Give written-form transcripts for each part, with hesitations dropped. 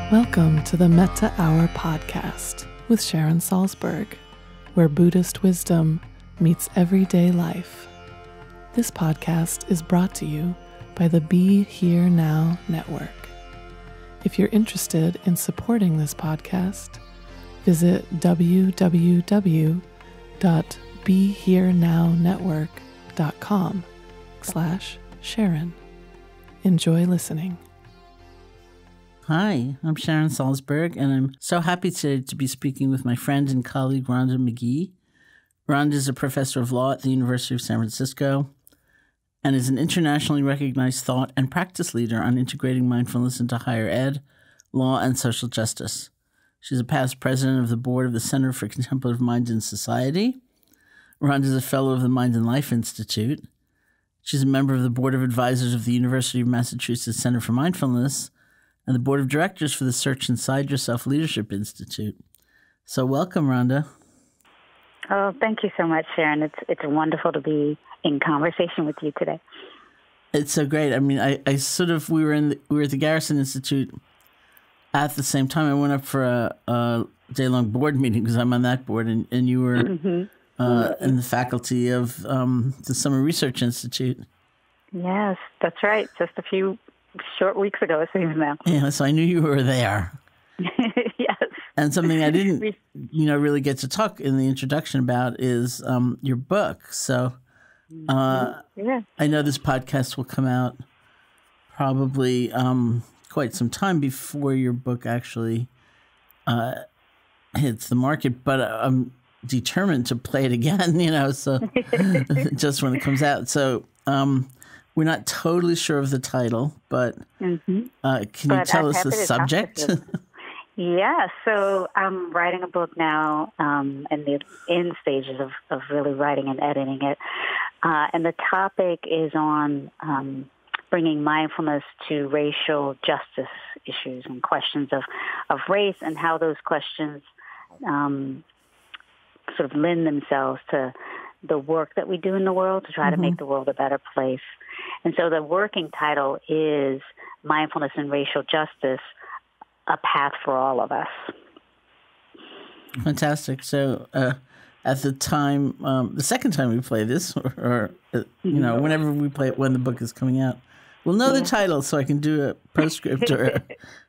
Welcome to the Metta Hour podcast with Sharon Salzberg, where Buddhist wisdom meets everyday life. This podcast is brought to you by the Be Here Now Network. If you're interested in supporting this podcast, visit www.BeHereNowNetwork.com/Sharon. Enjoy listening. Hi, I'm Sharon Salzberg, and I'm so happy today to be speaking with my friend and colleague, Rhonda Magee. Rhonda is a professor of law at the University of San Francisco and is an internationally recognized thought and practice leader on integrating mindfulness into higher ed, law, and social justice. She's a past president of the board of the Center for Contemplative Mind and Society. Rhonda is a fellow of the Mind and Life Institute. She's a member of the board of advisors of the University of Massachusetts Center for Mindfulness and the board of directors for the Search Inside Yourself Leadership Institute. So welcome, Rhonda. Oh, thank you so much, Sharon. It's wonderful to be in conversation with you today. It's so great. I mean, we were at the Garrison Institute at the same time. I went up for a day-long board meeting because I'm on that board, and you were in the faculty of the Summer Research Institute. Yes, that's right. Just a few short weeks ago, it seems now. Yeah, so I knew you were there. Yes. And something I didn't, really get to talk in the introduction about is your book. So I know this podcast will come out probably quite some time before your book actually hits the market, but I'm determined to play it again, so just when it comes out. So we're not totally sure of the title, but can you tell us the subject? Yeah, so I'm writing a book now in the end stages of really writing and editing it. And the topic is on bringing mindfulness to racial justice issues and questions of race and how those questions sort of lend themselves to the work that we do in the world to try to make the world a better place. And so the working title is Mindfulness and Racial Justice, A Path for All of Us. Fantastic. So at the time, the second time we play this, or whenever we play it when the book is coming out, we'll know the title so I can do a postscript or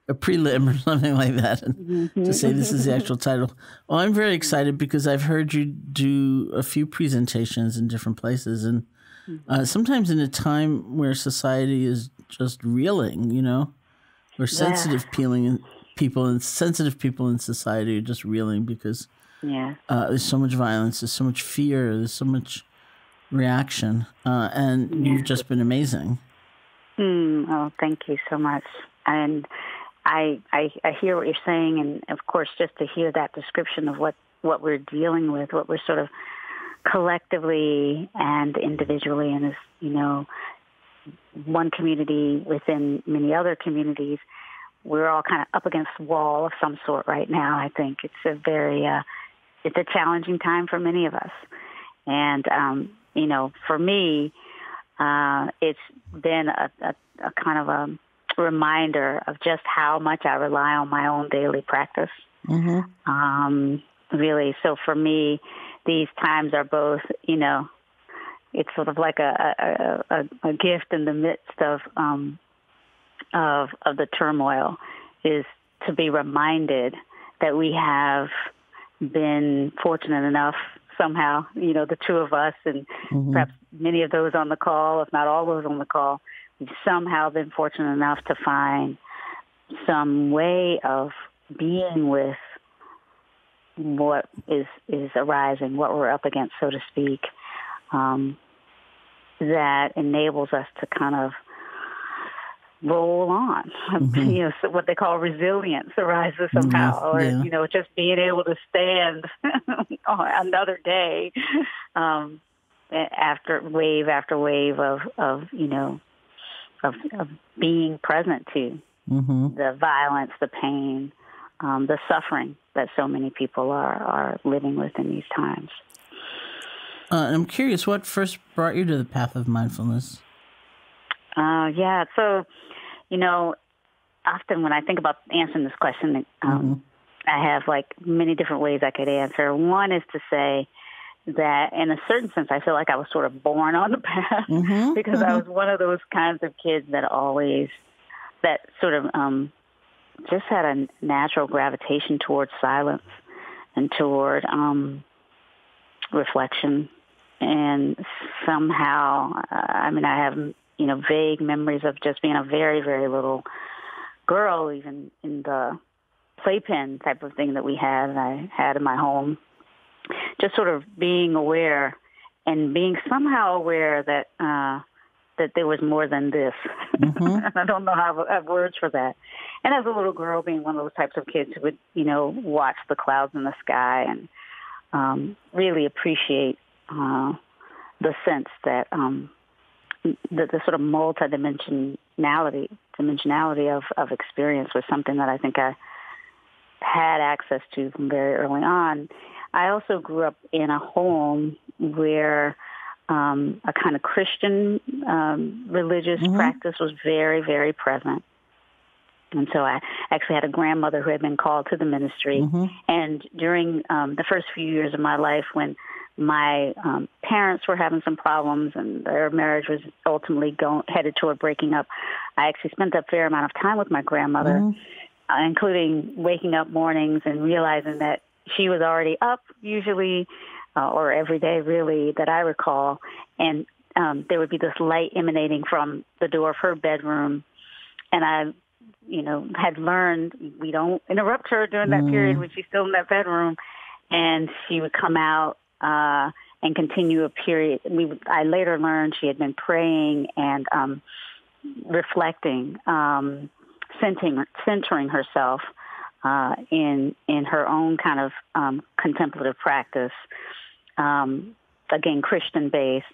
a prelim or something like that and to say this is the actual title. Well, I'm very excited because I've heard you do a few presentations in different places, and sometimes in a time where society is just reeling, where sensitive people and sensitive people in society are just reeling because there's so much violence, there's so much fear, there's so much reaction, and you've just been amazing. Oh, thank you so much. And I hear what you're saying, and of course, just to hear that description of what we're dealing with, what we're sort of collectively and individually, and as one community within many other communities, we're all kind of up against a wall of some sort right now. I think it's a very it's a challenging time for many of us, and for me, it's been a kind of a reminder of just how much I rely on my own daily practice. Really, so for me, these times are both, it's sort of like a gift in the midst of the turmoil, is to be reminded that we have been fortunate enough somehow, the two of us and perhaps many of those on the call, if not all those on the call, we've somehow been fortunate enough to find some way of being with what is arising, what we're up against, so to speak, that enables us to kind of roll on. So what they call resilience arises somehow, or just being able to stand another day after wave of being present to the violence, the pain, the suffering that so many people are living with in these times. I'm curious, what first brought you to the path of mindfulness? So, often when I think about answering this question, I have like many different ways I could answer. One is to say that in a certain sense, I feel like I was sort of born on the path because I was one of those kinds of kids that sort of just had a natural gravitation towards silence and toward reflection. And somehow, I have, vague memories of just being a very, very little girl, even in the playpen type of thing that I had in my home. Just sort of being aware and being somehow aware that there was more than this. I don't know how I have words for that. And as a little girl, being one of those types of kids who would, watch the clouds in the sky and really appreciate the sense that the sort of dimensionality of experience was something that I think I had access to from very early on. I also grew up in a home where a kind of Christian religious practice was very, very present. And so I actually had a grandmother who had been called to the ministry. And during the first few years of my life, when my parents were having some problems and their marriage was ultimately headed toward breaking up, I actually spent a fair amount of time with my grandmother, including waking up mornings and realizing that she was already up usually, or every day really, that I recall. And there would be this light emanating from the door of her bedroom. And I, had learned we don't interrupt her during that period when she's still in that bedroom. And she would come out and continue a period. I later learned she had been praying and reflecting, centering herself in her own kind of contemplative practice, again, Christian-based,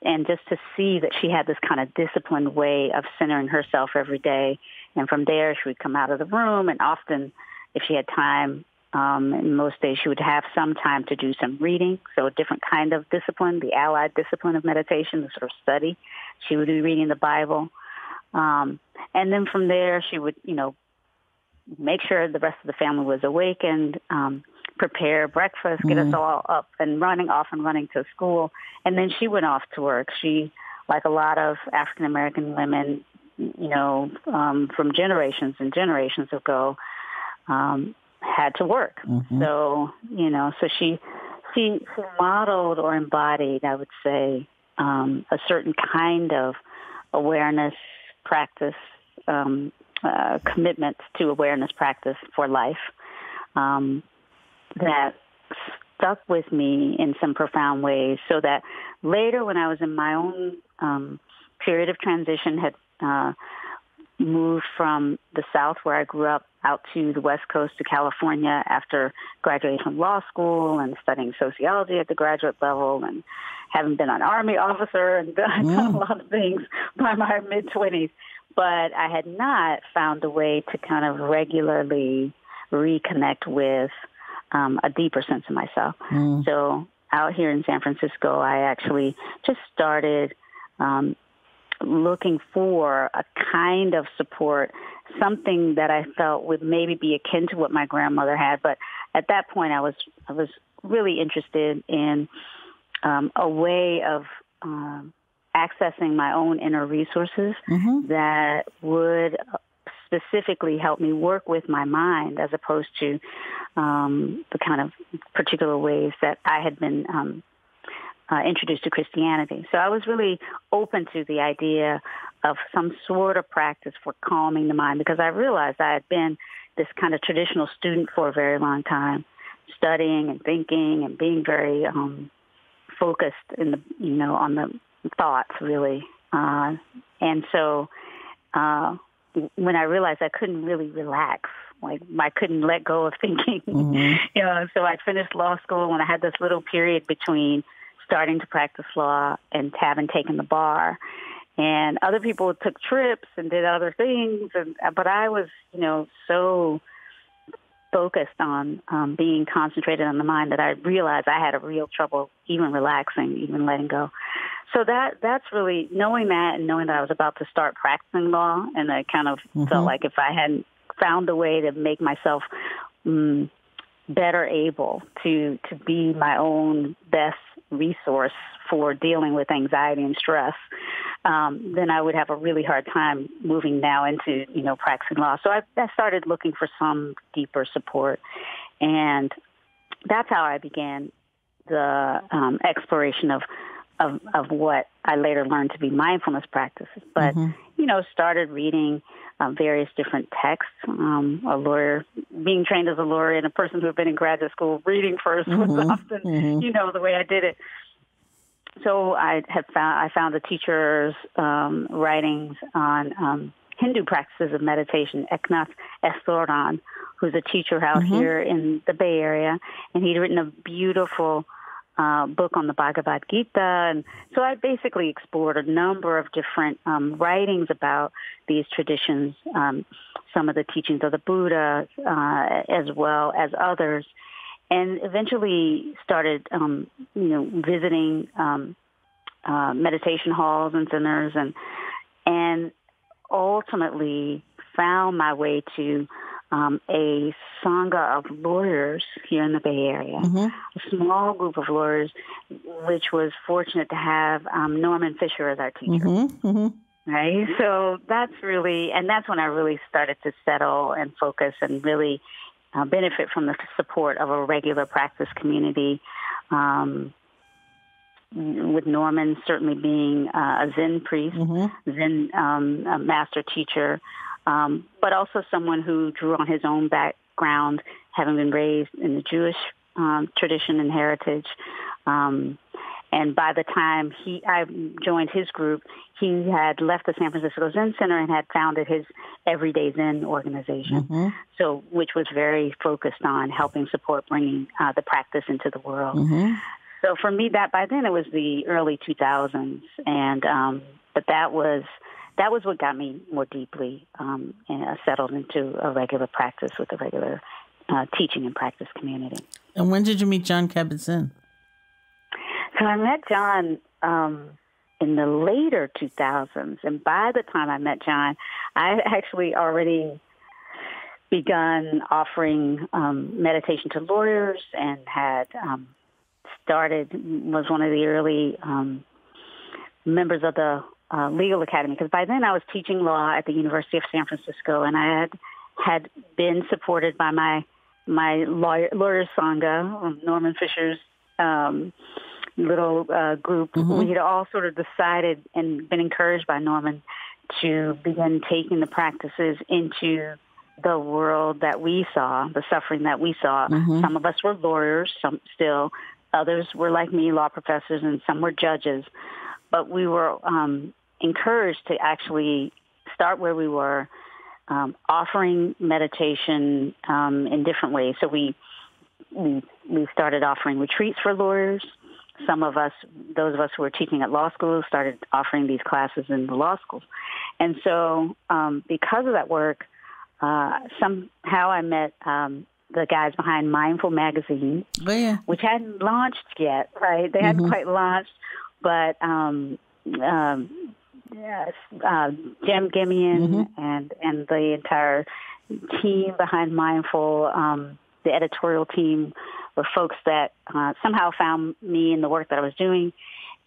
and just to see that she had this kind of disciplined way of centering herself every day. And from there, she would come out of the room, and often, if she had time, and most days she would have some time to do some reading, so a different kind of discipline, the allied discipline of meditation, the sort of study. She would be reading the Bible. And then from there, she would, make sure the rest of the family was awakened, prepare breakfast, get us all off and running to school. And then she went off to work. She, like a lot of African-American women, from generations and generations ago, had to work. So, so she modeled or embodied, I would say, a certain kind of awareness practice, commitment to awareness practice for life that stuck with me in some profound ways, so that later when I was in my own period of transition, had moved from the South where I grew up out to the West Coast to California after graduating from law school and studying sociology at the graduate level and having been an Army officer and done a lot of things by my mid-20s. But I had not found a way to kind of regularly reconnect with a deeper sense of myself. So out here in San Francisco, I actually just started looking for a kind of support, something that I felt would maybe be akin to what my grandmother had. But at that point, I was really interested in a way of accessing my own inner resources that would specifically help me work with my mind, as opposed to the kind of particular ways that I had been introduced to Christianity. So I was really open to the idea of some sort of practice for calming the mind, because I realized I had been this kind of traditional student for a very long time, studying and thinking and being very focused in the, on the thoughts, really. And so when I realized I couldn't really relax, like I couldn't let go of thinking, so I finished law school when I had this little period between starting to practice law and having taken the bar. And other people took trips and did other things, but I was, so focused on being concentrated on the mind that I realized I had a real trouble even relaxing, even letting go. So that's really knowing that, and knowing that I was about to start practicing law, and I kind of felt like if I hadn't found a way to make myself better able to be my own best resource for dealing with anxiety and stress, then I would have a really hard time moving now into, practicing law. So I started looking for some deeper support, and that's how I began the exploration of what I later learned to be mindfulness practices. But, started reading various different texts. A lawyer, being trained as a lawyer and a person who had been in graduate school, reading first was often, the way I did it. So I found a teacher's writings on Hindu practices of meditation, Eknath Easwaran, who's a teacher out here in the Bay Area, and he'd written a beautiful book on the Bhagavad Gita. And so I basically explored a number of different writings about these traditions, some of the teachings of the Buddha, as well as others, and eventually started, visiting meditation halls and centers, and ultimately found my way to a sangha of lawyers here in the Bay Area, a small group of lawyers, which was fortunate to have Norman Fisher as our teacher. Right? So that's when I really started to settle and focus and really benefit from the support of a regular practice community, with Norman certainly being a Zen priest, Zen a master teacher, but also someone who drew on his own background, having been raised in the Jewish tradition and heritage. And by the time I joined his group, he had left the San Francisco Zen Center and had founded his Everyday Zen organization, which was very focused on helping support bringing the practice into the world. So for me, by then it was the early 2000s, and but that was what got me more deeply settled into a regular practice with a regular teaching and practice community. And when did you meet Jon Kabat-Zinn? So I met Jon in the later 2000s, and by the time I met Jon, I actually already begun offering meditation to lawyers and had was one of the early members of the Legal Academy, because by then I was teaching law at the University of San Francisco, and I had been supported by my lawyers sangha, Norman Fisher's little group. We had all sort of decided and been encouraged by Norman to begin taking the practices into the world that we saw, the suffering that we saw. Some of us were lawyers, some still. Others were like me, law professors, and some were judges. But we were encouraged to actually start where we were, offering meditation in different ways. So we started offering retreats for lawyers. Some of us, those of us who were teaching at law schools, started offering these classes in the law schools. And so because of that work, somehow I met the guys behind Mindful Magazine, which hadn't launched yet, right? They hadn't quite launched, but Jim Gimian and the entire team behind Mindful, the editorial team, were folks that somehow found me in the work that I was doing.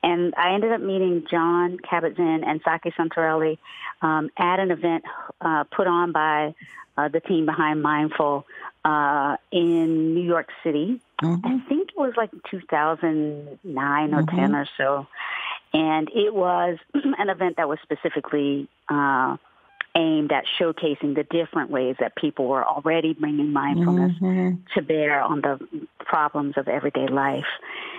And I ended up meeting Jon Kabat-Zinn and Saki Santorelli at an event put on by the team behind Mindful in New York City. I think it was like 2009 or 10 or so. And it was an event that was specifically aimed at showcasing the different ways that people were already bringing mindfulness to bear on the problems of everyday life.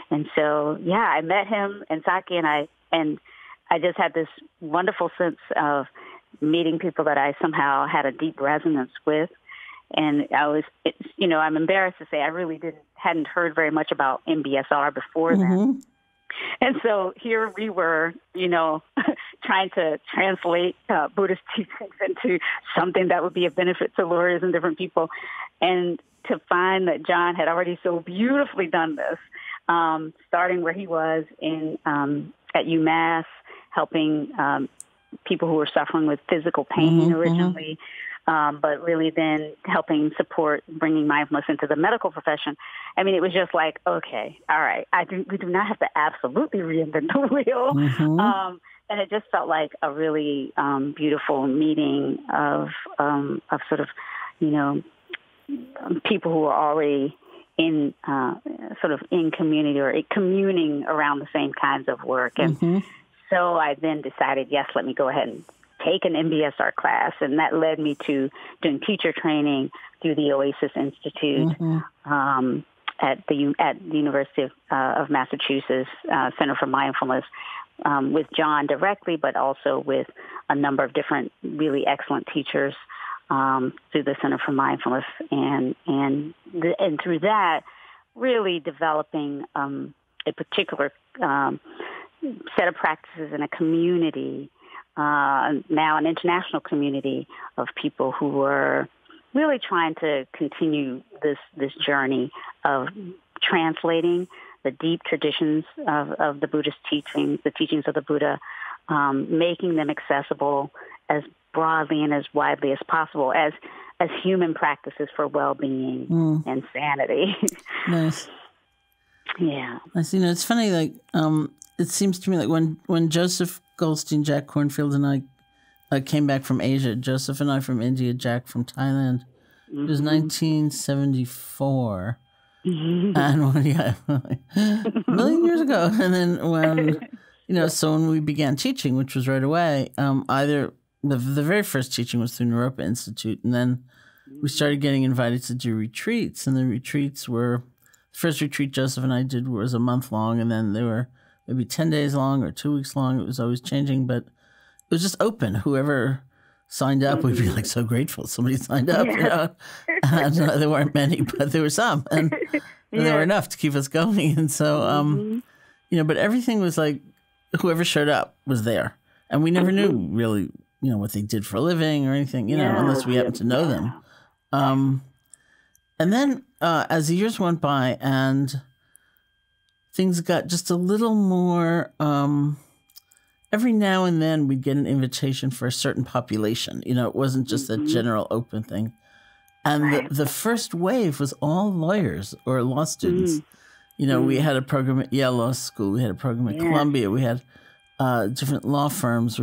And so, I met him and Saki, and I just had this wonderful sense of meeting people that I somehow had a deep resonance with. And I'm embarrassed to say I really hadn't heard very much about MBSR before then. And so here we were, trying to translate Buddhist teachings into something that would be of benefit to lawyers and different people. And to find that Jon had already so beautifully done this, starting where he was in at UMass, helping people who were suffering with physical pain originally, but really then helping support bringing mindfulness into the medical profession. I mean, it was just like, okay, all right, we do not have to absolutely reinvent the wheel. And it just felt like a really beautiful meeting of sort of, people who are already in sort of in community or communing around the same kinds of work. And so I then decided, yes, let me go ahead and take an MBSR class. And that led me to doing teacher training through the Oasis Institute at the University of Massachusetts Center for Mindfulness, with John directly, but also with a number of different really excellent teachers through the Center for Mindfulness, and through that, really developing a particular set of practices in a community, now an international community of people who were really trying to continue this journey of translating the deep traditions of the Buddhist teachings, the teachings of the Buddha, making them accessible as broadly and as widely as possible as human practices for well-being and sanity. Nice. Yeah. I see. It's funny, like, it seems to me like when Joseph Goldstein, Jack Kornfield, and I came back from Asia, Joseph and I from India, Jack from Thailand, it was 1974. And a million years ago. And then when, so when we began teaching, which was right away, either the very first teaching was through Naropa Institute, and then we started getting invited to do retreats, and the retreats were, the first retreat Joseph and I did was a month long, and then they were maybe 10 days long or 2 weeks long. It was always changing, but it was just open. Whoever signed up, we'd be like so grateful somebody signed up, and there weren't many, but there were some, and there were enough to keep us going. And so, but everything was like, whoever showed up was there, and we never knew really, what they did for a living or anything, unless we happened to know them. And then as the years went by and things got just a little more, every now and then we'd get an invitation for a certain population. It wasn't just a general open thing. And the first wave was all lawyers or law students. We had a program at Yale Law School. We had a program at Columbia. We had different law firms.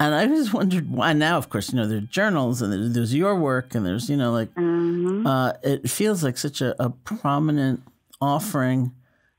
And I just wondered why. Now, of course, there are journals and there's your work and there's, it feels like such a prominent offering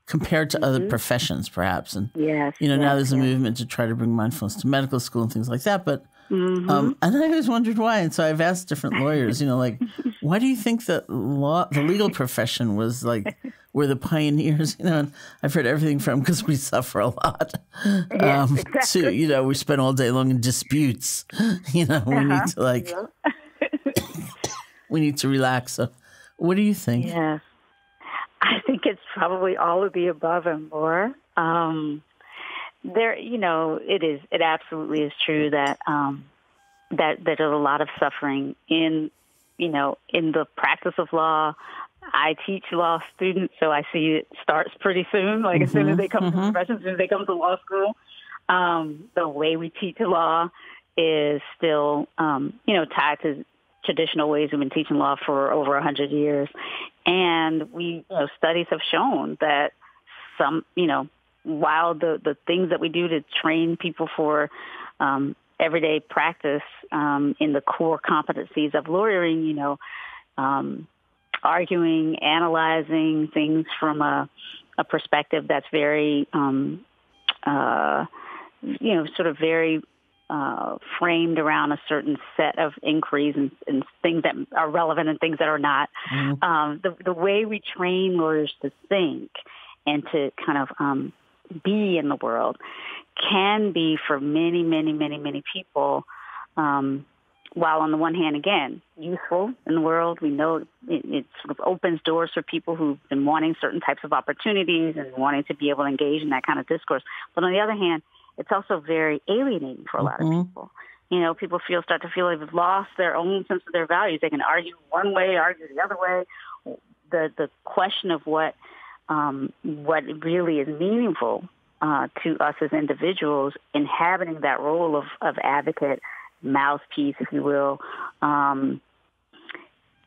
compared to other professions, perhaps. And, now there's a movement to try to bring mindfulness to medical school and things like that. But, and I always wondered why. And so I've asked different lawyers, why do you think that the legal profession was like, were the pioneers, and I've heard everything from, because we suffer a lot, to, we spend all day long in disputes, we need to we need to relax. So what do you think? Yes. I think it's probably all of the above and more. It absolutely is true that that there's a lot of suffering in the practice of law. I teach law students, so I see it starts pretty soon. Like as soon as they come to the profession, as soon as they come to law school, the way we teach law is still, tied to traditional ways we've been teaching law for over 100 years. And studies have shown that some, while the things that we do to train people for everyday practice in the core competencies of lawyering, arguing, analyzing things from a perspective that's very, sort of very framed around a certain set of inquiries and things that are relevant and things that are not. The way we train lawyers to think and to kind of be in the world can be for many, many, many, many people, while on the one hand, again, useful in the world. We know it sort of opens doors for people who've been wanting certain types of opportunities and wanting to be able to engage in that kind of discourse. But on the other hand, it's also very alienating for a lot of people. People start to feel they've lost their own sense of their values. They can argue one way, argue the other way. The question of what really is meaningful to us as individuals inhabiting that role of advocate, mouthpiece, if you will,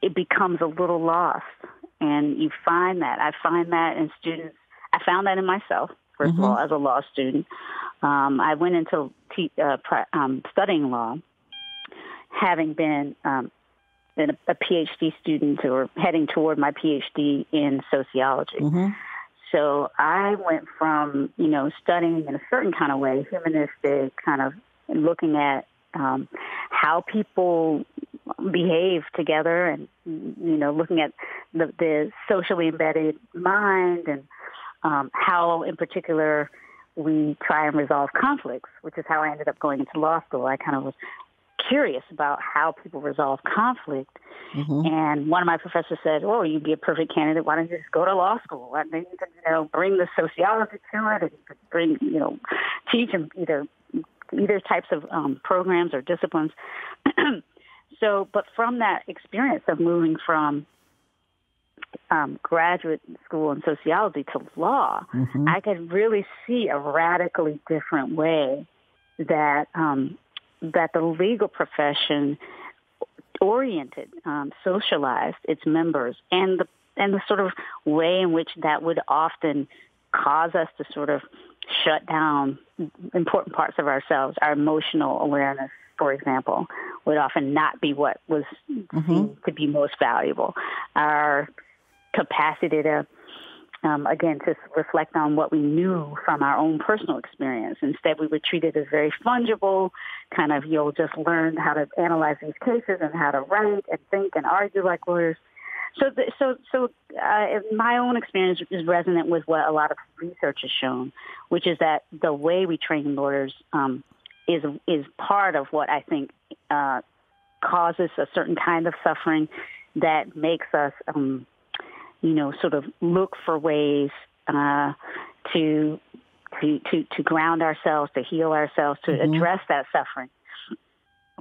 it becomes a little lost. And you find that. I find that in students. I found that in myself, first of all, as a law student. I went into studying law, having been a PhD student or heading toward my PhD in sociology. So I went from, studying in a certain kind of way, humanistic, kind of looking at how people behave together and, looking at the socially embedded mind and how, in particular, we try and resolve conflicts, which is how I ended up going into law school. I kind of was curious about how people resolve conflict. And one of my professors said, well, you'd be a perfect candidate. Why don't you just go to law school? And then you could, bring the sociology to it and you could bring, teach them either types of programs or disciplines. But from that experience of moving from graduate school in sociology to law, I could really see a radically different way that that the legal profession oriented, socialized its members, and the sort of way in which that would often cause us to sort of shut down important parts of ourselves. Our emotional awareness, for example, would often not be what was seen to be most valuable. Our capacity to, again, to reflect on what we knew from our own personal experience. Instead, we would treat it as very fungible, kind of you'll just learn how to analyze these cases and how to write and think and argue like lawyers. So my own experience is resonant with what a lot of research has shown, which is that the way we train lawyers is part of what I think causes a certain kind of suffering that makes us, sort of look for ways to ground ourselves, to heal ourselves, to address that suffering.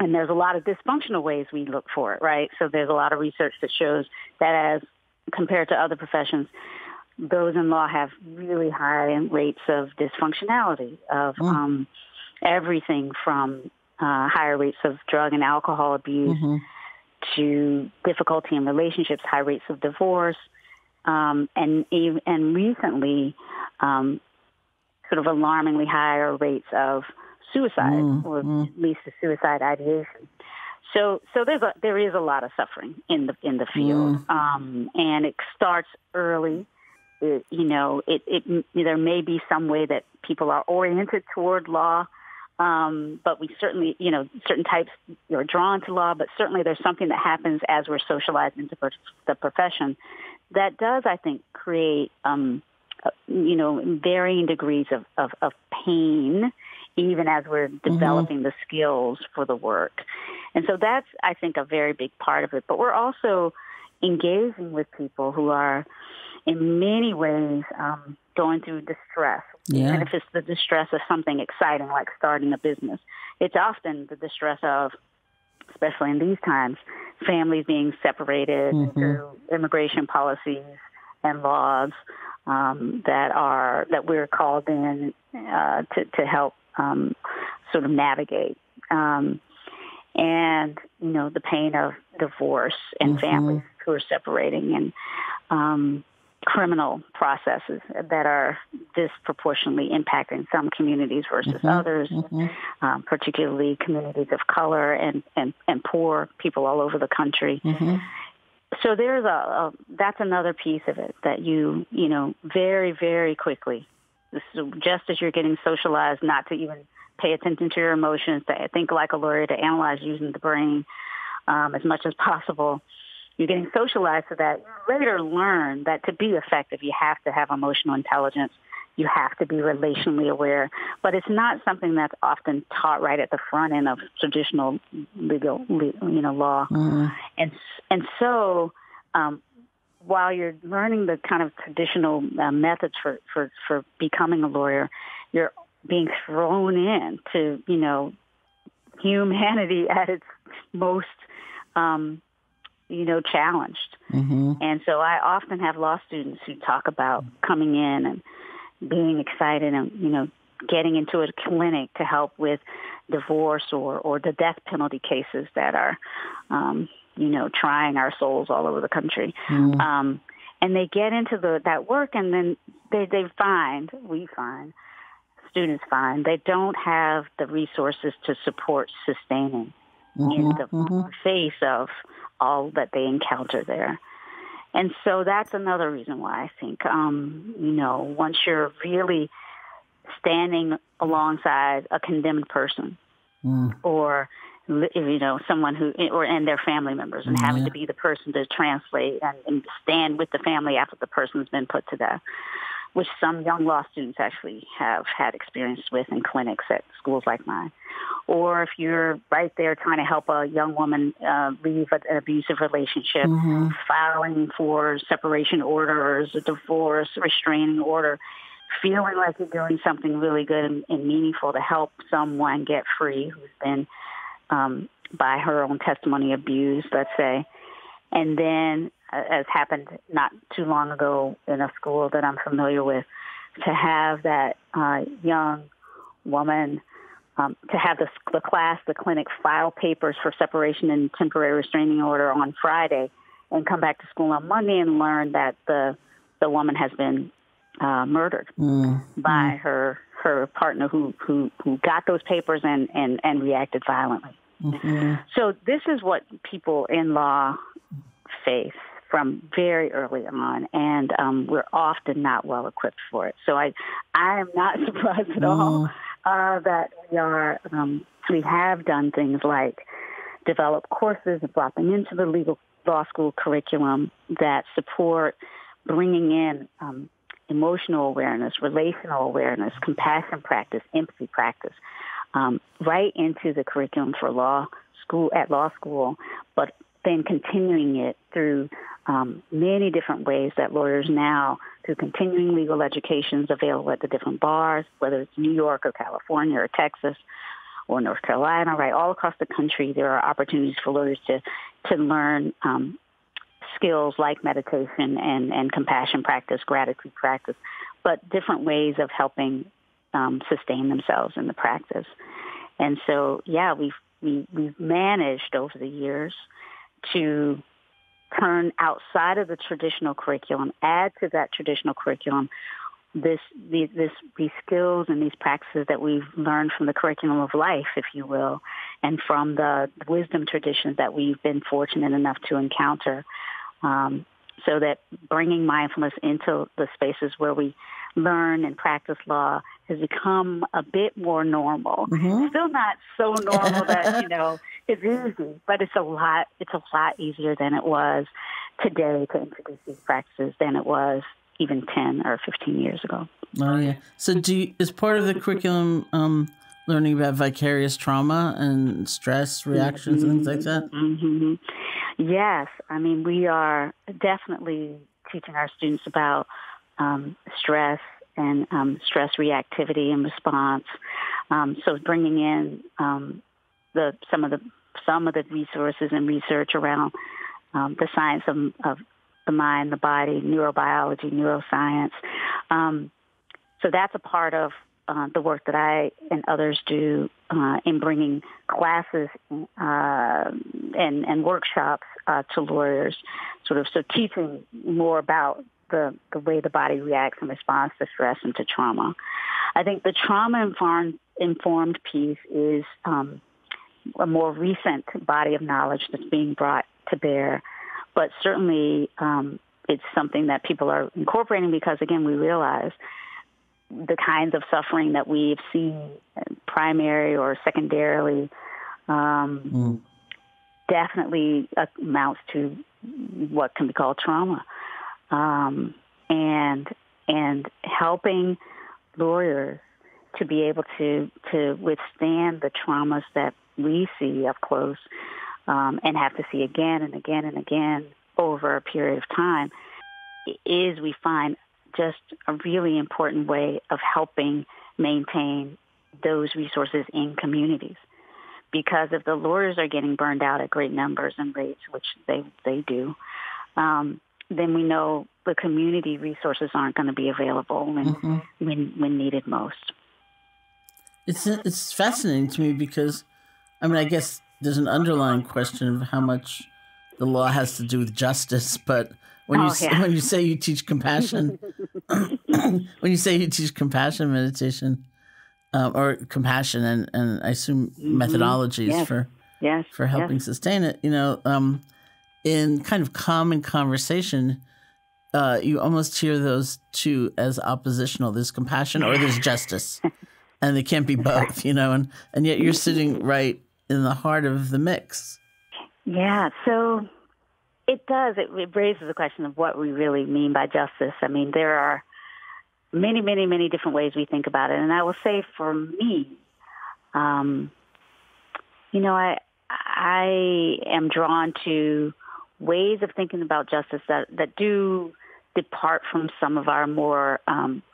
And there's a lot of dysfunctional ways we look for it, right? So there's a lot of research that shows that as compared to other professions, those in law have really high rates of dysfunctionality, of everything from higher rates of drug and alcohol abuse to difficulty in relationships, high rates of divorce, and recently sort of alarmingly higher rates of suicide, or at least the suicide ideation. So there is a lot of suffering in the field, and it starts early. There may be some way that people are oriented toward law, but we certainly, certain types are drawn to law. But certainly, there's something that happens as we're socialized into the profession that does, I think, create varying degrees of pain, even as we're developing the skills for the work. And so that's, I think, a very big part of it. But we're also engaging with people who are, in many ways, going through distress. Yeah. And if it's the distress of something exciting like starting a business, it's often the distress of, especially in these times, families being separated through immigration policies and laws that we're called in to help sort of navigate. And, the pain of divorce and families who are separating, and criminal processes that are disproportionately impacting some communities versus others, particularly communities of color and poor people all over the country. So there's that's another piece of it that you very, very quickly, just as you're getting socialized not to even pay attention to your emotions, to think like a lawyer, to analyze using the brain as much as possible, you're getting socialized so that you later learn that to be effective, you have to have emotional intelligence. You have to be relationally aware. But it's not something that's often taught right at the front end of traditional legal law. And so while you're learning the kind of traditional methods for becoming a lawyer, you're being thrown into, humanity at its most, challenged. And so I often have law students who talk about coming in being excited and, getting into a clinic to help with divorce or the death penalty cases that are, trying our souls all over the country. And they get into that work, and then students find they don't have the resources to support sustaining in the face of all that they encounter there. And so that's another reason why I think, once you're really standing alongside a condemned person or, someone and their family members and having to be the person to translate and stand with the family after the person's been put to death, which some young law students actually have had experience with in clinics at schools like mine. Or if you're right there trying to help a young woman leave an abusive relationship, filing for separation orders, a divorce, restraining order, feeling like you're doing something really good and meaningful to help someone get free who's been, by her own testimony, abused, let's say. And then, as happened not too long ago in a school that I'm familiar with, to have that young woman, to have the clinic file papers for separation and temporary restraining order on Friday and come back to school on Monday and learn that the woman has been murdered by her partner who got those papers and reacted violently. So this is what people in law face from very early on, and we're often not well equipped for it. So I am not surprised at all that we have done things like develop courses and brought them into the legal law school curriculum that support bringing in emotional awareness, relational awareness, compassion practice, empathy practice, right into the curriculum for law school, but then continuing it through many different ways that lawyers now, through continuing legal education, is available at the different bars, whether it's New York or California or Texas or North Carolina, right? All across the country, there are opportunities for lawyers to learn skills like meditation and compassion practice, gratitude practice, but different ways of helping sustain themselves in the practice. And so, we've managed over the years to turn outside of the traditional curriculum, add to that traditional curriculum these skills and these practices that we've learned from the curriculum of life, if you will, and from the wisdom traditions that we've been fortunate enough to encounter, so that bringing mindfulness into the spaces where we learn and practice law has become a bit more normal. Still not so normal that, it's easy, but it's a lot easier than it was today to introduce these practices than it was even 10 or 15 years ago. Oh, yeah. So is part of the curriculum learning about vicarious trauma and stress reactions and things like that? Yes. I mean, we are definitely teaching our students about stress and stress reactivity and response. So bringing in some of the resources and research around the science of the mind, the body, neurobiology, neuroscience. So that's a part of the work that I and others do in bringing classes and workshops to lawyers, so teaching more about the way the body reacts and responds to stress and to trauma. I think the trauma-informed piece is a more recent body of knowledge that's being brought to bear, but certainly it's something that people are incorporating because, again, we realize the kinds of suffering that we've seen primary or secondarily definitely amounts to what can be called trauma. And helping lawyers to be able to withstand the traumas that we see up close and have to see again and again and again over a period of time is, we find, just a really important way of helping maintain those resources in communities. Because if the lawyers are getting burned out at great numbers and rates, which they do, then we know the community resources aren't going to be available when needed most. It's fascinating to me because, I mean, I guess there's an underlying question of how much the law has to do with justice, but when you say you teach compassion, when you say you teach compassion meditation, or compassion and I assume methodologies for helping sustain it, in kind of common conversation, you almost hear those two as oppositional. There's compassion or there's justice, and they can't be both, and yet you're sitting right in the heart of the mix. Yeah, so it does. It raises the question of what we really mean by justice. I mean, there are many, many, many different ways we think about it. And I will say for me, I am drawn to ways of thinking about justice that do depart from some of our more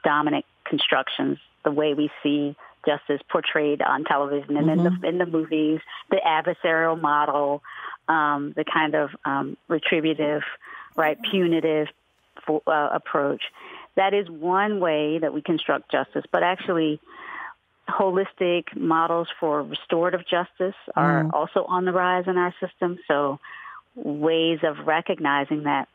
dominant constructions, the way we see justice portrayed on television and in the movies, the adversarial model, the kind of retributive, punitive approach. That is one way that we construct justice, but actually holistic models for restorative justice are also on the rise in our system. So ways of recognizing that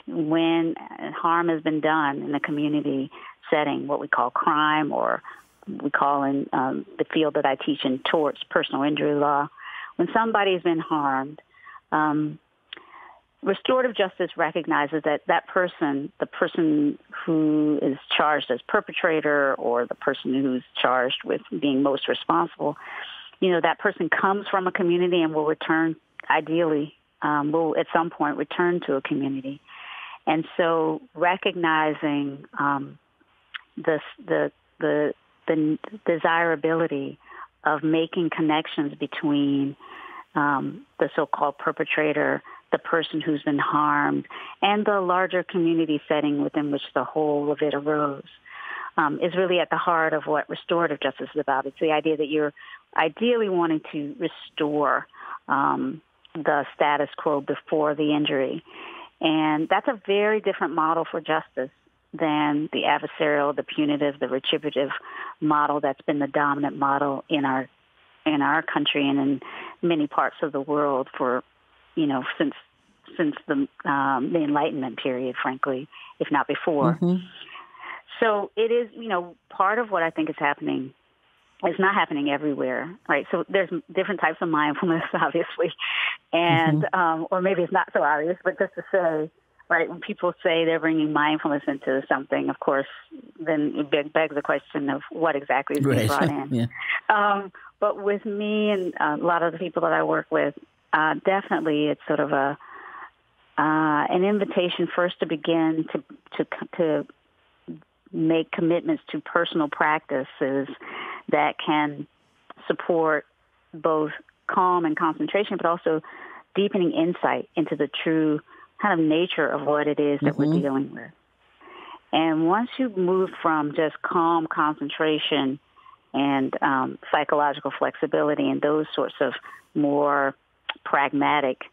when harm has been done in a community setting, what we call crime, or we call in the field that I teach in torts, personal injury law, when somebody's been harmed, restorative justice recognizes that person, the person who is charged as perpetrator or the person who's charged with being most responsible, that person comes from a community and will return, ideally, will at some point return to a community. And so recognizing the desirability of making connections between the so-called perpetrator, the person who's been harmed, and the larger community setting within which the whole of it arose, is really at the heart of what restorative justice is about. It's the idea that you're ideally wanting to restore the status quo before the injury. And that's a very different model for justice than the adversarial, the punitive, the retributive model that's been the dominant model in our country and in many parts of the world for, since the Enlightenment period, frankly, if not before. So it is, part of what I think is happening. It's not happening everywhere, right? So there's different types of mindfulness, obviously, and or maybe it's not so obvious, but just to say, right, when people say they're bringing mindfulness into something, of course, then it begs the question of what exactly is being brought in. But with me and a lot of the people that I work with, definitely it's sort of an invitation first to begin to make commitments to personal practices that can support both calm and concentration, but also deepening insight into the true kind of nature of what it is that we're dealing with. And once you move from just calm concentration and psychological flexibility and those sorts of more pragmatic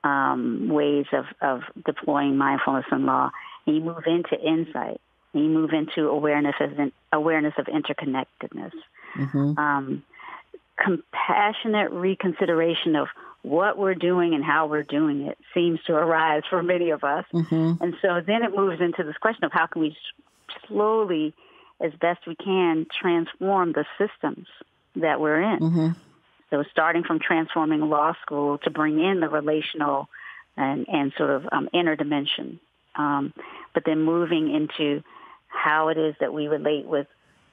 ways of deploying mindfulness and law, and you move into insight, and you move into awareness of interconnectedness, compassionate reconsideration of what we're doing and how we're doing it seems to arise for many of us. And so then it moves into this question of how can we slowly, as best we can, transform the systems that we're in. So starting from transforming law school to bring in the relational and sort of inner dimension, but then moving into how it is that we relate with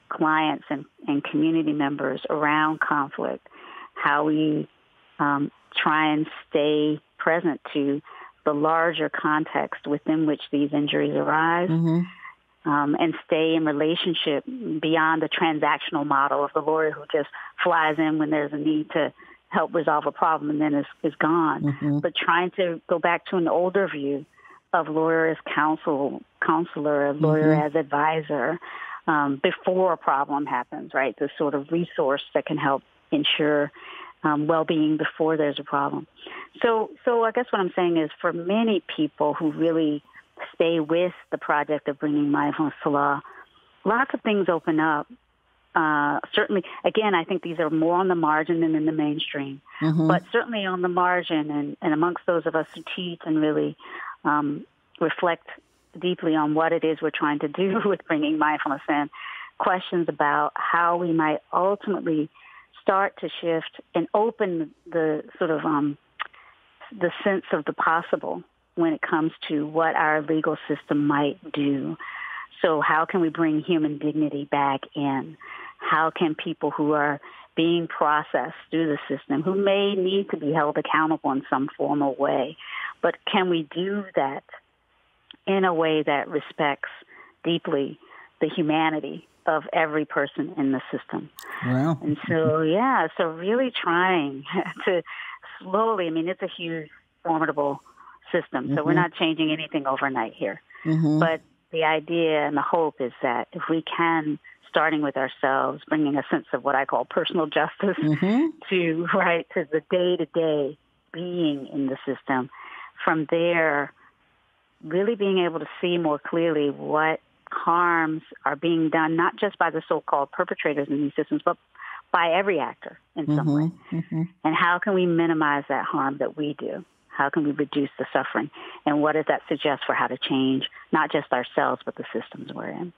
clients and community members around conflict, how we try and stay present to the larger context within which these injuries arise, and stay in relationship beyond the transactional model of the lawyer who just flies in when there's a need to help resolve a problem and then is gone. But trying to go back to an older view of lawyer as counselor, lawyer as advisor, before a problem happens, right? The sort of resource that can help ensure well-being before there's a problem. So I guess what I'm saying is for many people who really stay with the project of bringing mindfulness to law, lots of things open up. Certainly, again, I think these are more on the margin than in the mainstream, but certainly on the margin and amongst those of us who teach and really reflect deeply on what it is we're trying to do with bringing mindfulness in, questions about how we might ultimately start to shift and open the sort of the sense of the possible when it comes to what our legal system might do. So how can we bring human dignity back in? How can people who are being processed through the system, who may need to be held accountable in some formal way, but can we do that in a way that respects deeply the humanity of every person in the system? Wow. And so, so really trying to slowly, I mean, it's a huge, formidable system, so we're not changing anything overnight here. But the idea and the hope is that if we can, starting with ourselves, bringing a sense of what I call personal justice to the day-to-day being in the system, from there, really being able to see more clearly what harms are being done, not just by the so-called perpetrators in these systems, but by every actor in some way. And how can we minimize that harm that we do? How can we reduce the suffering? And what does that suggest for how to change, not just ourselves, but the systems we're in?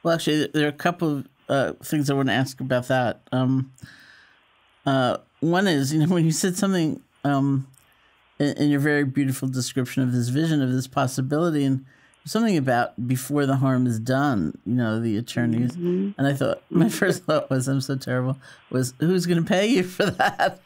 Well, actually, there are a couple of things I want to ask about that. One is, when you said something in your very beautiful description of this vision, of this possibility, and something about before the harm is done, the attorneys. And I thought, my first thought was, I'm so terrible, was who's going to pay you for that?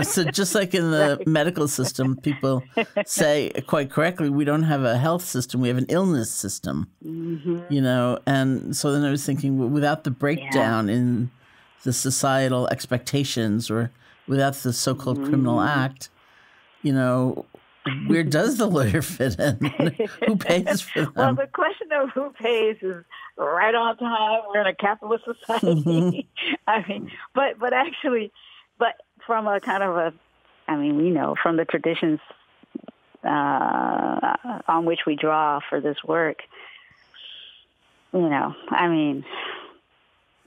So just like in the medical system, people say quite correctly, we don't have a health system, we have an illness system, and so then I was thinking, without the breakdown in the societal expectations or without the so-called criminal act, where does the lawyer fit in? Who pays for them? Well, the question of who pays is right on time. We're in a capitalist society. I mean, but from a kind of we know from the traditions on which we draw for this work,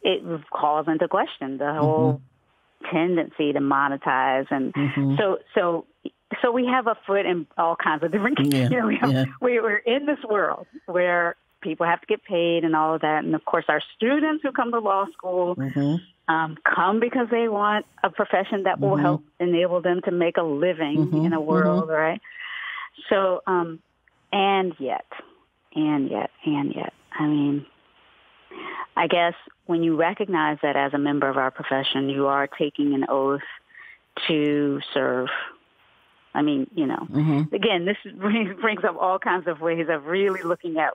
it calls into question the whole tendency to monetize, and so we have a foot in all kinds of different. We're in this world where people have to get paid and all of that, and of course, our students who come to law school come because they want a profession that will help enable them to make a living in a world, right? So, and yet, I guess when you recognize that as a member of our profession, you are taking an oath to serve. Again, this brings up all kinds of ways of really looking at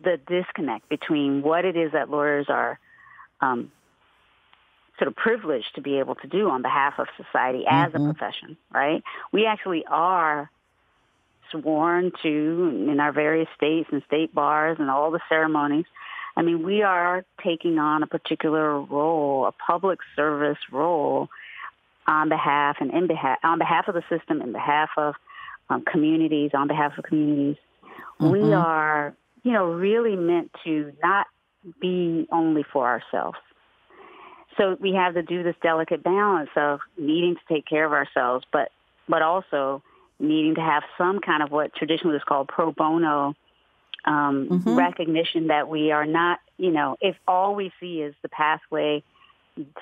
the disconnect between what it is that lawyers are sort of privileged to be able to do on behalf of society as a profession, right? We actually are sworn to in our various states and state bars and all the ceremonies. We are taking on a particular role, a public service role on behalf of the system, in behalf of communities, on behalf of communities. We are, really meant to not be only for ourselves. So we have to do this delicate balance of needing to take care of ourselves, but also needing to have some kind of what traditionally is called pro bono recognition that we are not, if all we see is the pathway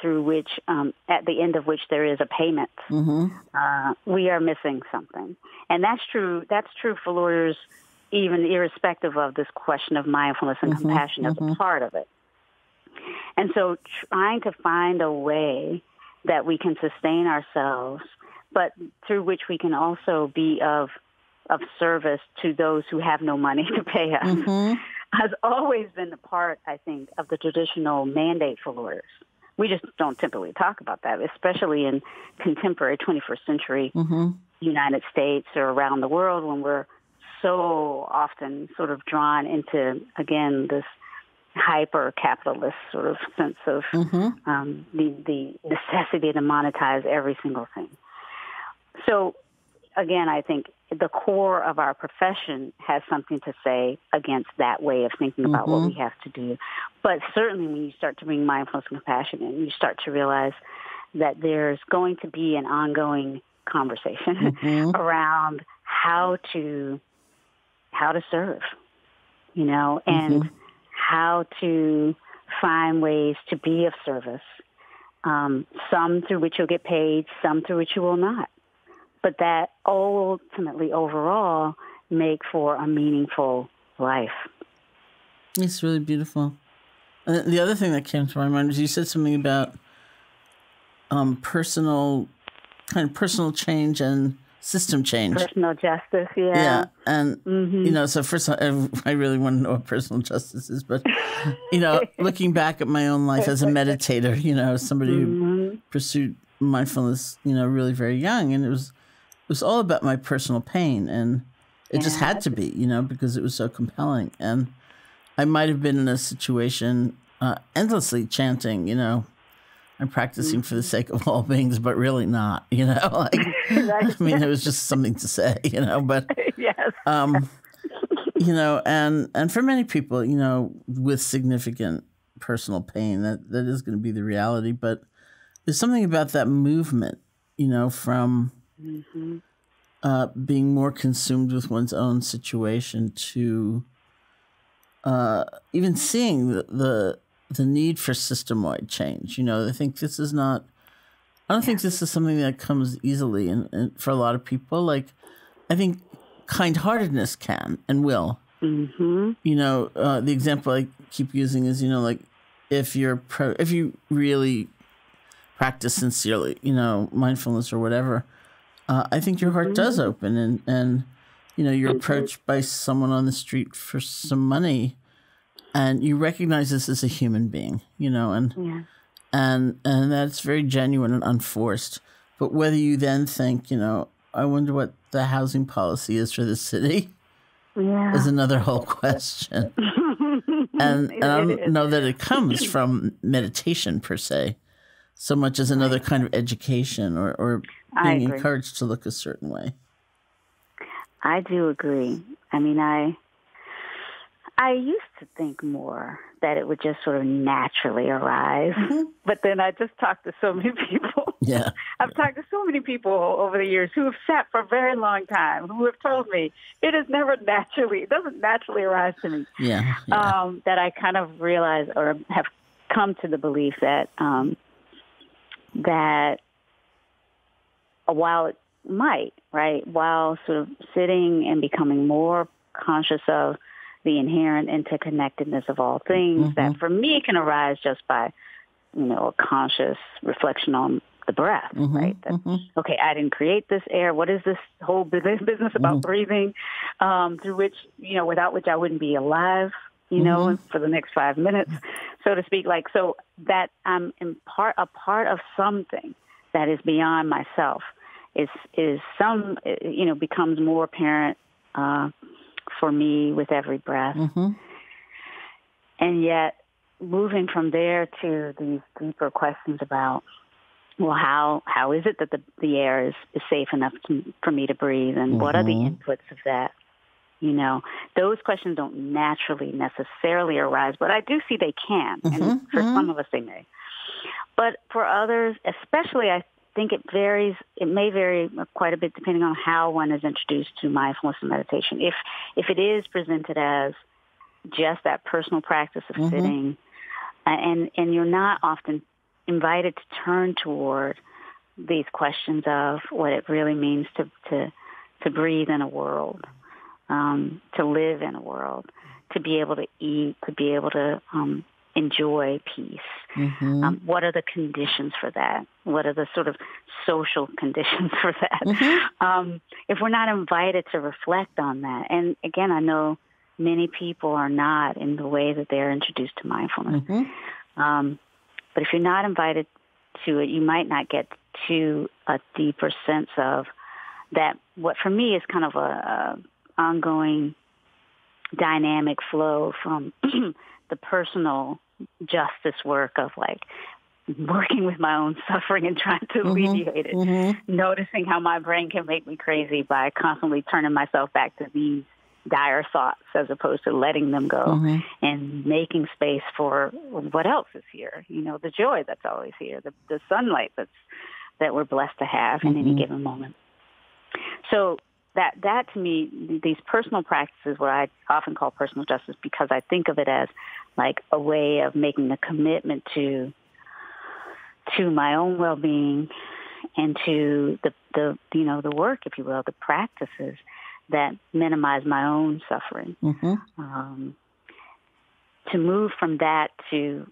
through which, at the end of which there is a payment, we are missing something. And that's true for lawyers, even irrespective of this question of mindfulness and compassion as a part of it. And so trying to find a way that we can sustain ourselves, but through which we can also be of service to those who have no money to pay us, has always been a part, I think, of the traditional mandate for lawyers. We just don't typically talk about that, especially in contemporary 21st century United States or around the world, when we're so often sort of drawn into, again, this hyper-capitalist sort of sense of the necessity to monetize every single thing. So again, I think the core of our profession has something to say against that way of thinking about what we have to do. But certainly when you start to bring mindfulness and compassion in, you start to realize that there's going to be an ongoing conversation around how to serve, and how to find ways to be of service, some through which you'll get paid, some through which you will not. But that ultimately, overall, make for a meaningful life. It's really beautiful. The other thing that came to my mind was you said something about personal change and system change. Personal justice, yeah. Yeah, and, so first I really want to know what personal justice is, but, looking back at my own life as a meditator, somebody who pursued mindfulness, really very young, and it was all about my personal pain, and it just had to be, because it was so compelling. And I might have been in a situation endlessly chanting, I'm practicing for the sake of all beings, but really not, I mean, it was just something to say, but, yes. and for many people, with significant personal pain, that is going to be the reality. But there's something about that movement, from being more consumed with one's own situation to even seeing the need for system-wide change. I think this is not. I don't think this is something that comes easily, and for a lot of people, like I think kind-heartedness can and will. The example I keep using is, like if you really practice sincerely, mindfulness or whatever, I think your heart does open, and you're approached by someone on the street for some money, and you recognize this as a human being, and that's very genuine and unforced. But whether you then think, I wonder what the housing policy is for the city, is another whole question. and I don't know that it comes from meditation per se, so much as another kind of education or being encouraged to look a certain way. I do agree. I mean, I used to think more that it would just sort of naturally arise. But then I just talked to so many people. Yeah. I've talked to so many people over the years who have sat for a very long time, who have told me it doesn't naturally arise to me. Yeah. That I kind of realize or have come to the belief that that while it might, right, while sort of sitting and becoming more conscious of the inherent interconnectedness of all things, that for me can arise just by, a conscious reflection on the breath, right? That, okay, I didn't create this air. What is this whole business about breathing, through which, without which I wouldn't be alive, for the next 5 minutes, so to speak. Like, so that I'm a part of something that is beyond myself is becomes more apparent for me with every breath. And yet moving from there to these deeper questions about, well, how is it that the air is safe enough for me to breathe, and what are the inputs of that? Those questions don't naturally necessarily arise, but I do see they can, and for some of us they may. But for others, especially, I think it may vary quite a bit depending on how one is introduced to mindfulness and meditation. If it is presented as just that personal practice of sitting, and you're not often invited to turn toward these questions of what it really means to breathe in a world, to live in a world, to be able to eat, to be able to enjoy peace. What are the conditions for that? What are the sort of social conditions for that? If we're not invited to reflect on that, and again, I know many people are not in the way that they're introduced to mindfulness. But if you're not invited to it, you might not get to a deeper sense of that. What for me is kind of a ongoing dynamic flow from the personal justice work of like working with my own suffering and trying to alleviate it, noticing how my brain can make me crazy by constantly turning myself back to these dire thoughts as opposed to letting them go and making space for what else is here, the joy that's always here, the sunlight that we're blessed to have in any given moment. So that to me, these personal practices, what I often call personal justice, because I think of it as like a way of making a commitment to my own well-being and to the work, if you will, the practices that minimize my own suffering. To move from that to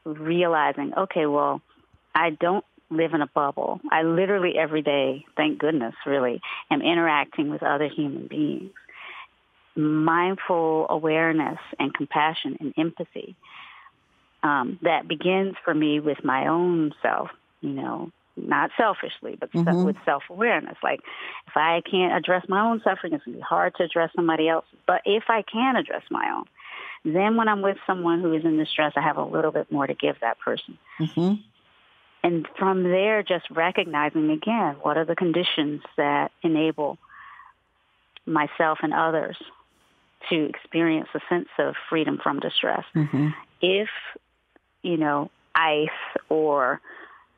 realizing, okay, well, I don't live in a bubble. I literally every day, thank goodness, really, am interacting with other human beings. Mindful awareness and compassion and empathy that begins for me with my own self, not selfishly, but with self-awareness. Like, if I can't address my own suffering, it's going to be hard to address somebody else's. But if I can address my own, then when I'm with someone who is in distress, I have a little bit more to give that person. And from there, just recognizing, again, what are the conditions that enable myself and others to experience a sense of freedom from distress. If, ICE or,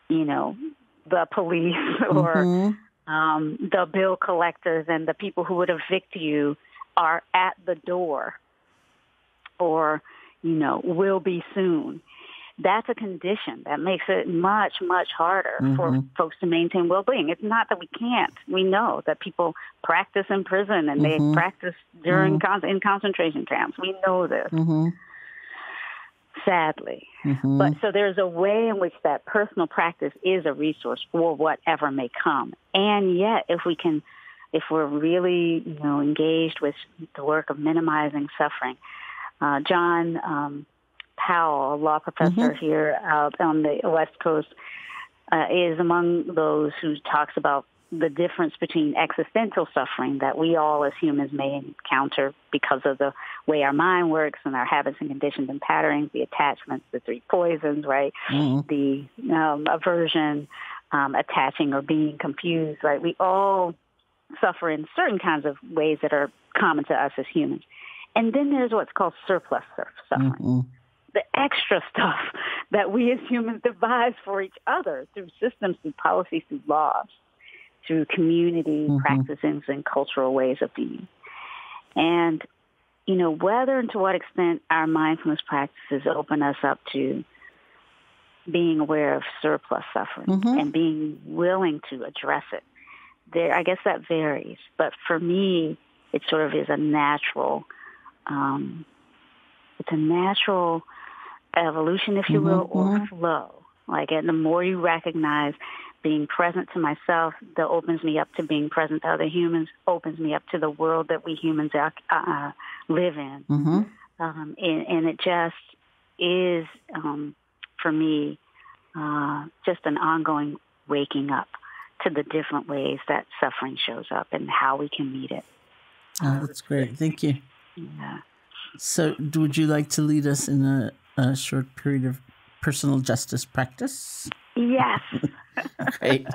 the police or the bill collectors and the people who would evict you are at the door or, will be soon, that's a condition that makes it much, much harder for folks to maintain well-being. It's not that we can't. We know that people practice in prison and they practice during in concentration camps. We know this, sadly. But so there's a way in which that personal practice is a resource for whatever may come. And yet, if we're really, engaged with the work of minimizing suffering, John Powell, a law professor here out on the West Coast, is among those who talks about the difference between existential suffering that we all as humans may encounter because of the way our mind works and our habits and conditions and patterns, the attachments, the three poisons, right? The aversion, attaching or being confused, right? We all suffer in certain kinds of ways that are common to us as humans. And then there's what's called surplus suffering. The extra stuff that we as humans devise for each other through systems, through policies, through laws, through community practices and cultural ways of being. And, whether and to what extent our mindfulness practices open us up to being aware of surplus suffering and being willing to address it, I guess that varies. But for me, it sort of is a natural, evolution, if you will, or flow. Like, and the more you recognize being present to myself, that opens me up to being present to other humans, opens me up to the world that we humans live in. And it just is, for me, just an ongoing waking up to the different ways that suffering shows up and how we can meet it. Oh, that's great. Thank you. Yeah. So would you like to lead us in a short period of personal justice practice? Yes. Great.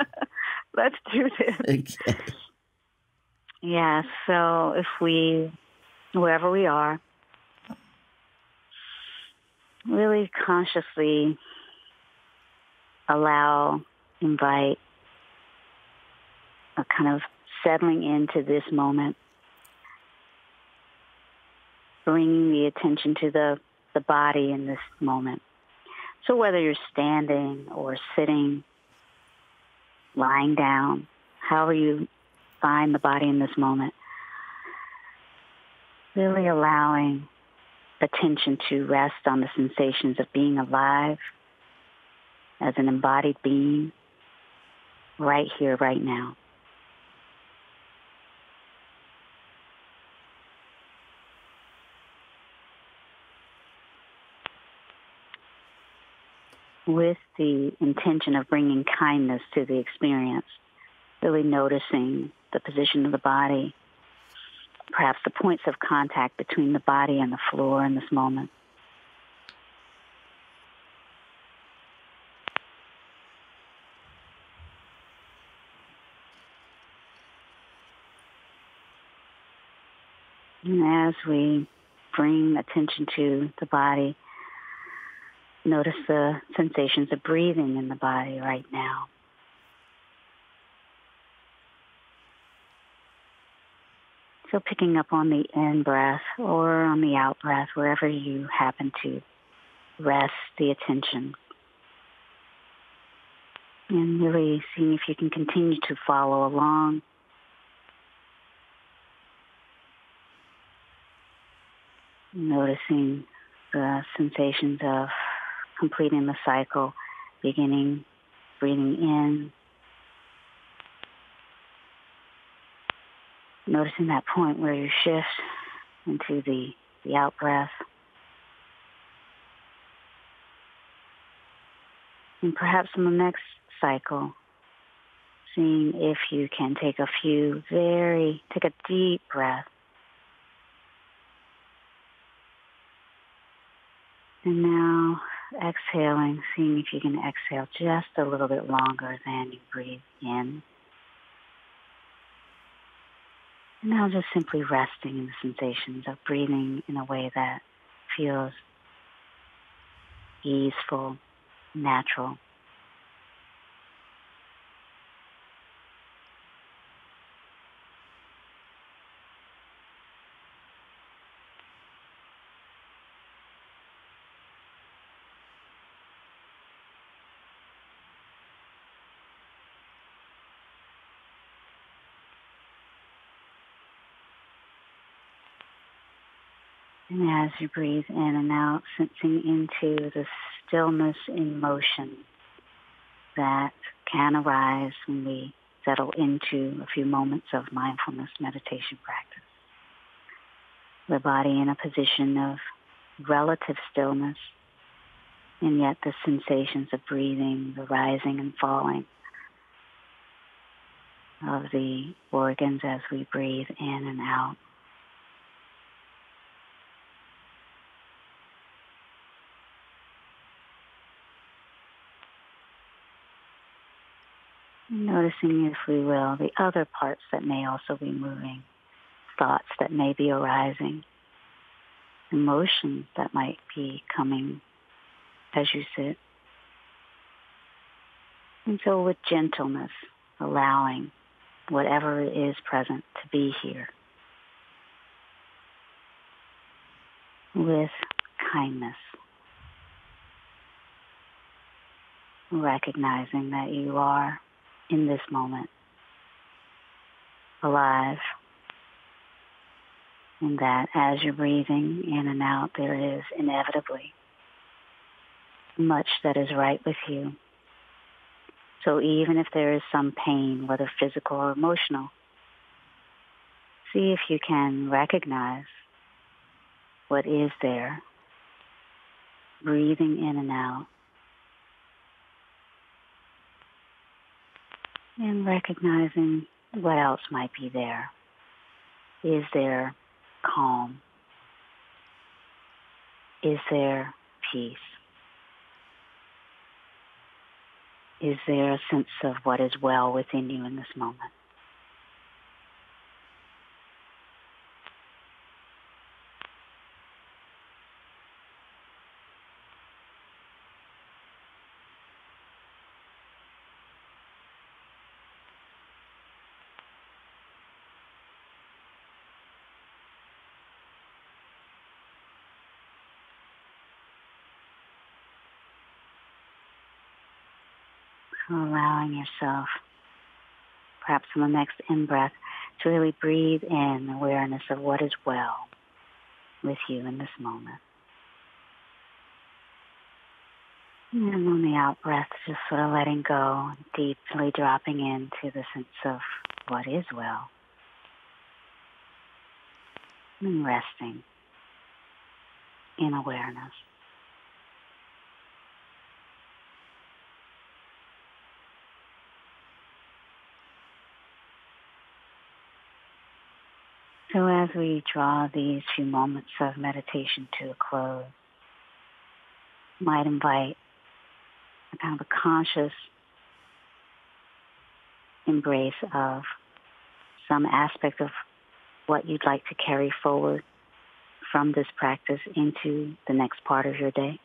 Let's do this. Okay. Yeah, so if wherever we are, really consciously invite a kind of settling into this moment, bringing the attention to the body in this moment. So whether you're standing or sitting, lying down, however you find the body in this moment, really allowing attention to rest on the sensations of being alive as an embodied being right here, right now. With the intention of bringing kindness to the experience, really noticing the position of the body, perhaps the points of contact between the body and the floor in this moment. And as we bring attention to the body, notice the sensations of breathing in the body right now. So picking up on the in-breath or on the out-breath, wherever you happen to rest the attention. And really seeing if you can continue to follow along. Noticing the sensations of completing the cycle, beginning, breathing in. Noticing that point where you shift into the out-breath. And perhaps in the next cycle, seeing if you can take a deep breath. And now exhaling, seeing if you can exhale just a little bit longer than you breathe in. And now just simply resting in the sensations of breathing in a way that feels easeful, natural. And as you breathe in and out, sensing into the stillness in motion that can arise when we settle into a few moments of mindfulness meditation practice. The body in a position of relative stillness, and yet the sensations of breathing, the rising and falling of the organs as we breathe in and out. Noticing, if we will, the other parts that may also be moving, thoughts that may be arising, emotions that might be coming as you sit. And so with gentleness, allowing whatever is present to be here. With kindness, recognizing that you are in this moment, alive, and that as you're breathing in and out, there is inevitably much that is right with you. So even if there is some pain, whether physical or emotional, see if you can recognize what is there, breathing in and out, and recognizing what else might be there. Is there calm? Is there peace? Is there a sense of what is well within you in this moment? Allowing yourself, perhaps on the next in-breath, to really breathe in awareness of what is well with you in this moment. And on the out-breath, just sort of letting go, deeply dropping into the sense of what is well. And resting in awareness. So as we draw these few moments of meditation to a close, might invite a kind of a conscious embrace of some aspect of what you'd like to carry forward from this practice into the next part of your day.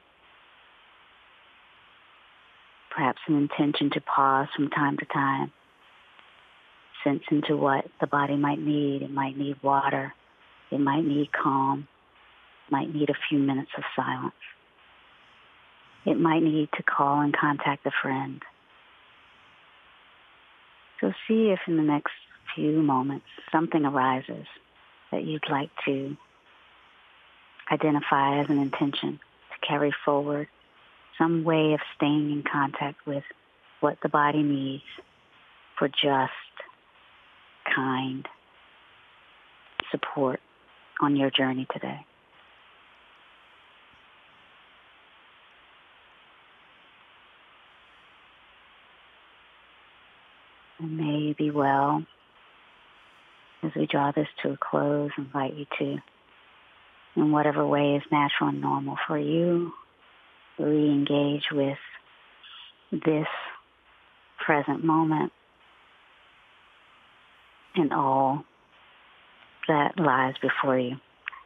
Perhaps an intention to pause from time to time, sense into what the body might need. It might need water. It might need calm. It might need a few minutes of silence. It might need to call and contact a friend. So see if in the next few moments something arises that you'd like to identify as an intention to carry forward, some way of staying in contact with what the body needs for just, kind support on your journey today. And may you be well. As we draw this to a close, I invite you to, in whatever way is natural and normal for you, re-engage with this present moment and all that lies before you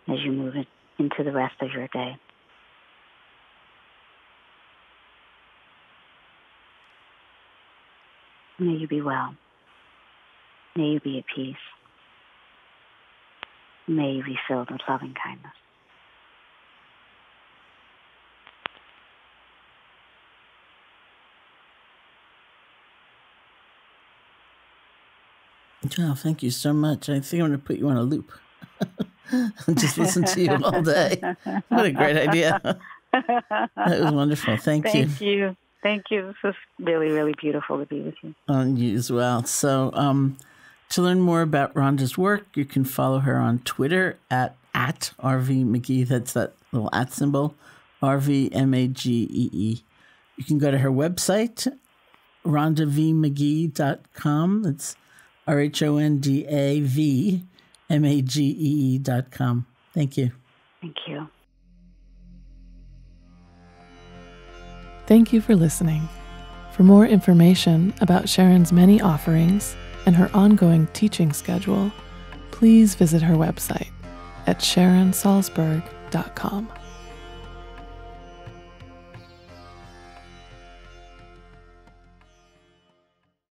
as you move into the rest of your day. May you be well. May you be at peace. May you be filled with loving kindness. Oh, thank you so much. I think I'm going to put you on a loop and just listen to you all day. What a great idea. That was wonderful. Thank you. Thank you. Thank you. This was really, really beautiful to be with you. On you as well. So to learn more about Rhonda's work, you can follow her on Twitter at RV Magee. That's that little @ symbol, RVMAGEE. You can go to her website, rhondavmagee.com. That's RHONDAVMAGEE.com. Thank you. Thank you. Thank you for listening. For more information about Sharon's many offerings and her ongoing teaching schedule, please visit her website at sharonsalzberg.com.